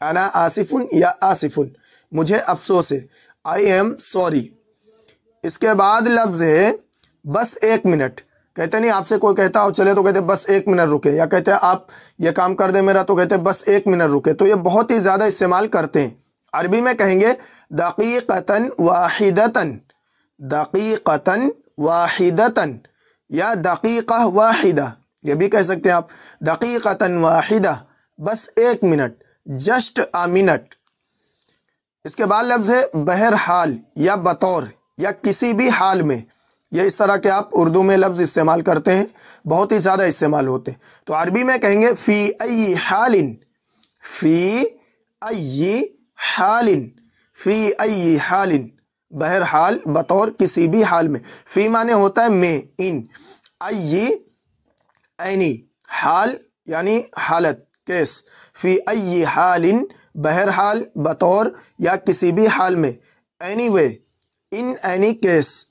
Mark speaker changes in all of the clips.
Speaker 1: انا آصفن یا آصفن، مجھے افسوس ہے، آئی ایم سوری۔ اس کے بعد لفظ ہے بس ایک منٹ۔ کہتے نہیں آپ سے کوئی کہتا ہو چلے تو کہتے بس ایک منٹ رکے، یا کہتے ہیں آپ یہ کام کر دیں میرا تو کہتے بس ایک منٹ رکے، تو یہ بہت ہی زیادہ استعمال کرتے ہیں۔ عربی میں کہیں گے دقیقتاً واحدتاً، دقیقتاً واحدتاً یا دقیقہ واحدہ، یہ بھی کہہ سکتے ہیں آپ، دقیقتاً واحدہ، بس ایک منٹ، جسٹ اے منٹ۔ اس کے بعد لفظ ہے بہرحال یا بطور یا کسی بھی حال میں، یہ اس طرح کے آپ اردو میں لفظ استعمال کرتے ہیں، بہت ہی زیادہ استعمال ہوتے ہیں۔ تو عربی میں کہیں گے فی ای حال، فی ای حال، فی ای حال، بہرحال بطور کسی بھی حال میں۔ فی معنی ہوتا ہے میں، ان، ای اینی، حال یعنی حالت، کیس، فی ای حال، بہرحال بطور یا کسی بھی حال میں، any way, in any case.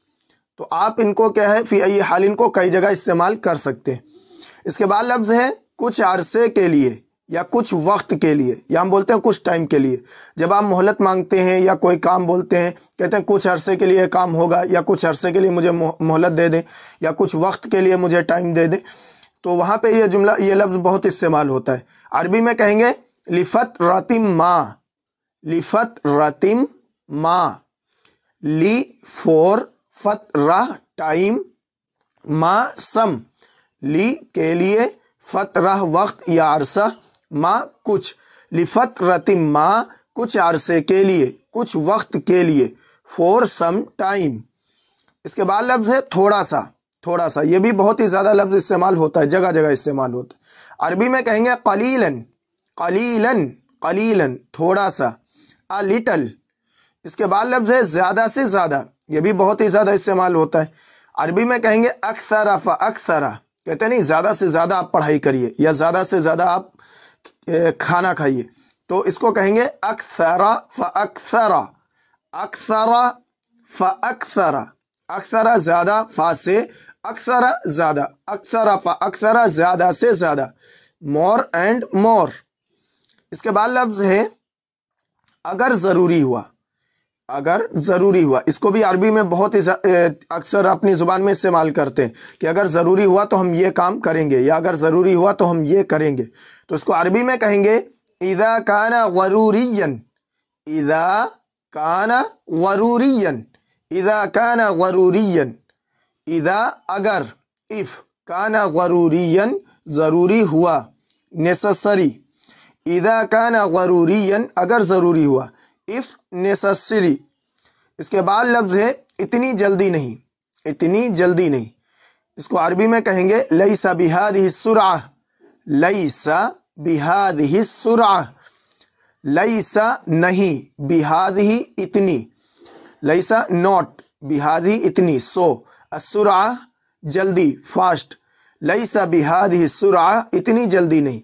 Speaker 1: تو آپ ان کو کیا ہے فی ای حال ان کو کئی جگہ استعمال کر سکتے ہیں۔ اس کے بعد لفظ ہے کچھ عرصے کے لیے یا کچھ وقت کے لیے، یا ہم بولتے ہیں کچھ ٹائم کے لیے۔ جب آپ مہلت مانگتے ہیں یا کوئی کام بولتے ہیں، کہتے ہیں کچھ عرصے کے لیے کام ہوگا، یا کچھ عرصے کے لیے مجھے مہلت دے دیں، یا کچھ وقت کے لیے مجھے ٹائم دے دیں، تو وہاں پہ یہ جملہ یہ لفظ بہت استعمال ہوتا ہے۔ عربی میں کہیں گے لفت ما، لفت ما، لی فور، فترہ ٹائم، ما سم، لی کے لیے، فترہ وقت یا عرصہ، ما کچھ، لفترۃ ما کچھ عرصے کے لیے، کچھ وقت کے لیے، فور سم ٹائم۔ اس کے بعد لفظ ہے تھوڑا سا، تھوڑا سا، یہ بھی بہت ہی زیادہ لفظ استعمال ہوتا ہے، جگہ جگہ استعمال ہوتا ہے۔ عربی میں کہیں گے قلیلاً، قلیلاً، قلیلاً تھوڑا سا، a little۔ اس کے بعد لفظ ہے زیادہ سے زیادہ، یہ بھی بہت ہی زیادہ استعمال ہوتا ہے۔ عربی میں کہیں گے اکثر فاکثر، کہتے نہیں زیادہ سے زیادہ آپ پڑھائی کریے یا زیادہ سے زیادہ آپ کھانا کھائیے، تو اس کو کہیں گے اکثر فاکثر، اکثر فاکثر، اکثر زیادہ، فا سے، اکثر زیادہ، اکثر فاکثر زیادہ سے زیادہ، مور اینڈ مور۔ اس کے بعد لفظ ہے اگر ضروری ہوا، اگر ضروری ہوا، اس کو بھی عربی میں بہت ہی اکثر اپنی زبان میں استعمال کرتے ہیں کہ اگر ضروری ہوا تو ہم یہ کام کریں گے، یا اگر ضروری ہوا تو ہم یہ کریں گے۔ تو اس کو عربی میں کہیں گے اذا کان ضروریاً، اذا کان ضروریاً، اذا کان ضروریاً، اذا اگر، اف کان ضروریاً ضروری ہوا، نیسسری، اذا کان ضروریاً اگر ضروری ہوا، if necessary۔ اس کے بعد لفظ ہے اتنی جلدی نہیں، اتنی جلدی نہیں۔ اس کو عربی میں کہیں گے لیس بہذہ السرعہ، لیس بہذہ السرعہ، لیس نہیں، بہذہ اتنی، لیس نوٹ، بہذہ اتنی، سو، السرعہ جلدی، فاسٹ، لیس بہذہ السرعہ اتنی جلدی نہیں،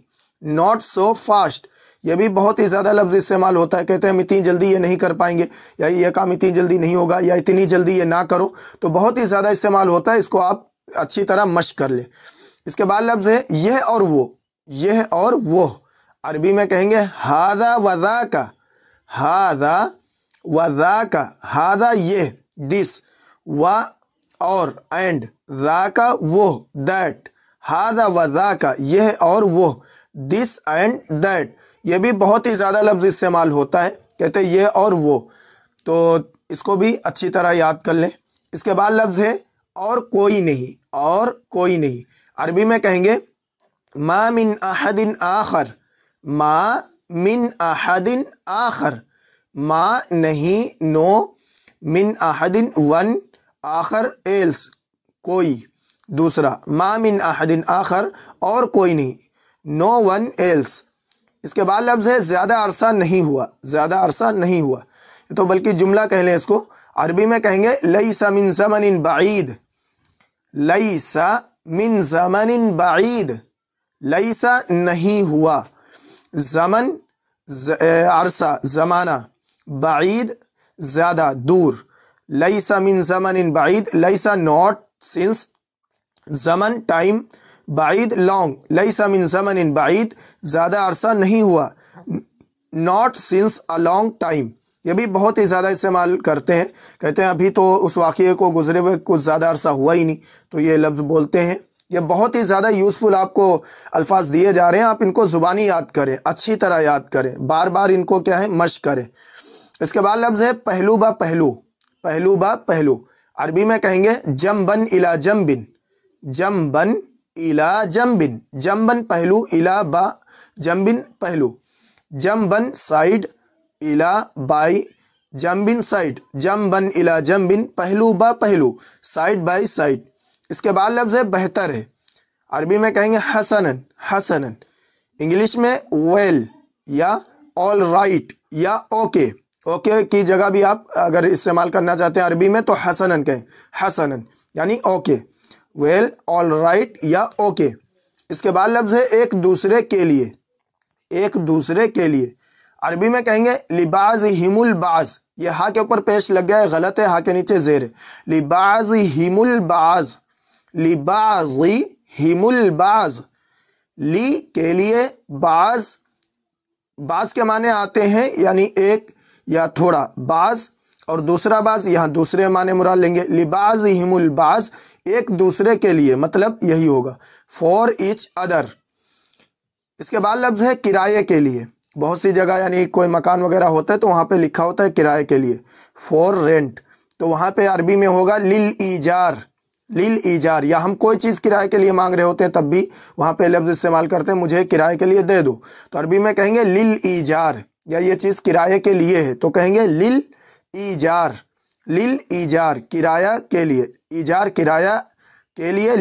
Speaker 1: ناٹ سو فاسٹ۔ یہ بھی بہت ہی زیادہ لفظ استعمال ہوتا ہے، کہتے ہیں ہم اتنی جلدی یہ نہیں کر پائیں گے، یا یہ کام اتنی جلدی نہیں ہوگا، یا اتنی جلدی یہ نہ کرو، تو بہت ہی زیادہ استعمال ہوتا ہے، اس کو آپ اچھی طرح مشق کر لیں۔ اس کے بعد لفظ ہے یہ اور وہ، یہ اور وہ۔ عربی میں کہیں گے ھذا وذاک، ھذا وذاک، ھذا یہ، دس، و اور، اینڈ، ذاک وہ، دیٹ، ھذا وذاک یہ اور وہ، دس اینڈ دیٹ۔ یہ بھی بہت ہی زیادہ لفظ استعمال ہوتا ہے، کہتے ہیں یہ اور وہ، تو اس کو بھی اچھی طرح یاد کر لیں۔ اس کے بعد لفظ ہے اور کوئی نہیں، اور کوئی نہیں۔ عربی میں کہیں گے ما من احد آخر، ما من احد آخر، ما نہیں، نو، من احد ون، آخر ایلس کوئی دوسرا، ما من احد آخر اور کوئی نہیں، نو ون ایلس۔ اس کے بعد لفظ ہے زیادہ عرصہ نہیں ہوا، زیادہ عرصہ نہیں ہوا، تو بلکہ جملہ کہہ لیں اس کو۔ عربی میں کہیں گے لیس من زمن بعید، لیس من زمن بعید، لیس نہیں ہوا، زمن عرصہ زمانہ، بعید زیادہ دور، لیس من زمن بعید، لیس ناٹ سنس، زمن ٹائم، بعید لانگ، لیس من زمن بعید زیادہ عرصہ نہیں ہوا، not since a long time. یہ بھی بہت ہی زیادہ استعمال کرتے ہیں، کہتے ہیں ابھی تو اس واقعے کو گزرے ہوئے کچھ زیادہ عرصہ ہوا ہی نہیں، تو یہ لفظ بولتے ہیں۔ یہ بہت ہی زیادہ یوزفل آپ کو الفاظ دیے جا رہے ہیں، آپ ان کو زبانی یاد کریں، اچھی طرح یاد کریں، بار بار ان کو کیا ہے مشق کریں۔ اس کے بعد لفظ ہے پہلو با پہلو، پہلو با پہلو، عربی میں کہیں گے جنبن الی جنبن، جنبن الی جنبن، جنبن پہلو، الی با جنبن پہلو، جنبن سائڈ، الی بائی، جنبن سائڈ، جنبن الی جنبن، پہلو با پہلو، سائڈ بائی سائڈ۔ اس کے بعد لفظ ہے بہتر ہے، عربی میں کہیں گے حسنن، حسنن، انگلش میں ویل یا آل رائٹ یا اوکے، اوکے کی جگہ بھی آپ اگر استعمال کرنا چاہتے ہیں عربی میں تو حسنن کہیں، حسنن یعنی اوکے، ویل، آل رائٹ یا اوکے۔ اس کے بعد لفظ ہے ایک دوسرے کے لیے، ایک دوسرے کے لیے، عربی میں کہیں گے لبعضہم البعض، یہ ہا کے اوپر پیش لگ گیا ہے، غلط ہے، ہا کے نیچے زیر ہے، لبعضہم البعض، لبعضہم البعض، لی کے لیے، بعض، بعض کے معنی آتے ہیں یعنی ایک یا تھوڑا، بعض اور دوسرا بعض، یہاں دوسرے معنی مراد لیں گے، لبعضہم البعض، ایک دوسرے کے لیے، مطلب یہی ہوگا، فور ایچ ادر۔ اس کے بعد لفظ ہے کرائے کے لیے، بہت سی جگہ یعنی کوئی مکان وغیرہ ہوتا ہے تو وہاں پہ لکھا ہوتا ہے کرائے کے لیے، فور رینٹ، تو وہاں پہ عربی میں ہوگا للایجار، للایجار، یا ہم کوئی چیز کرائے کے لیے مانگ رہے ہوتے ہیں تب بھی وہاں پہ لفظ استعمال کرتے ہیں مجھے کرائے کے لیے دے دو، تو عربی میں کہیں گے للایجار، یا یہ چیز کرائے کے لیے ہے تو کہیں گے للایجار، للایجار کرایہ کے لیے، ایجار کرایہ کے لیے،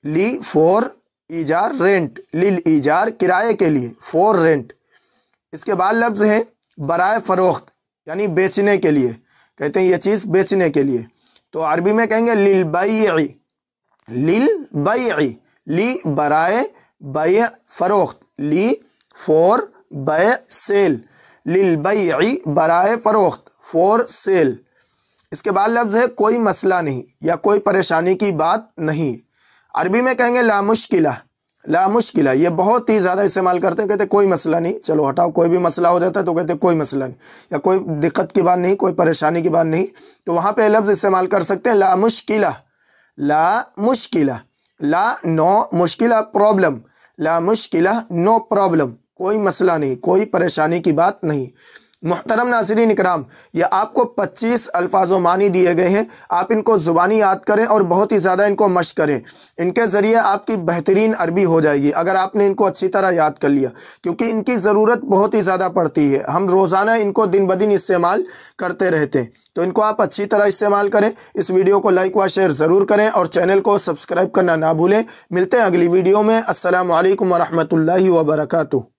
Speaker 1: لی فور ایجار رینٹ، للایجار کرائے کے لیے، فور رینٹ۔ اس کے بعد لفظ ہے برائے فروخت یعنی بیچنے کے لیے، کہتے ہیں یہ چیز بیچنے کے لیے، تو عربی میں کہیں گے للبیع، للبیع، لی برائے بیع فروخت، لی فور بیع سیل، للبیع برائے فروخت، فور سیل۔ اس کے بعد لفظ ہے کوئی مسئلہ نہیں یا کوئی پریشانی کی بات نہیں، عربی میں کہیں گے لا مشکلہ، لا مشکلہ، یہ بہت ہی زیادہ استعمال کرتے ہیں، کہتے ہیں کوئی مسئلہ نہیں، چلو ہٹاؤ، کوئی بھی مسئلہ ہو جاتا ہے تو کہتے ہیں کوئی مسئلہ نہیں، یا کوئی دقت کی بات نہیں، کوئی پریشانی کی بات نہیں، تو وہاں پہ لفظ استعمال کر سکتے ہیں لا مشکلہ، لا مشکلہ، لا نو مشکلہ پرابلم، لا مشکلہ نو پرابلم، کوئی مسئلہ نہیں، کوئی پریشانی کی بات نہیں۔ محترم ناظرین اکرام، یہ آپ کو 25 الفاظ و معنی دیے گئے ہیں، آپ ان کو زبانی یاد کریں اور بہت ہی زیادہ ان کو مشق کریں، ان کے ذریعے آپ کی بہترین عربی ہو جائے گی اگر آپ نے ان کو اچھی طرح یاد کر لیا، کیونکہ ان کی ضرورت بہت ہی زیادہ پڑتی ہے، ہم روزانہ ان کو دن بدن استعمال کرتے رہتے ہیں، تو ان کو آپ اچھی طرح استعمال کریں۔ اس ویڈیو کو لائک و شیئر ضرور کریں اور چینل کو سبسکرائب کرنا نہ بھولیں۔ ملتے ہیں اگلی ویڈیو میں، السلام علیکم ورحمۃ اللہ وبرکاتہ۔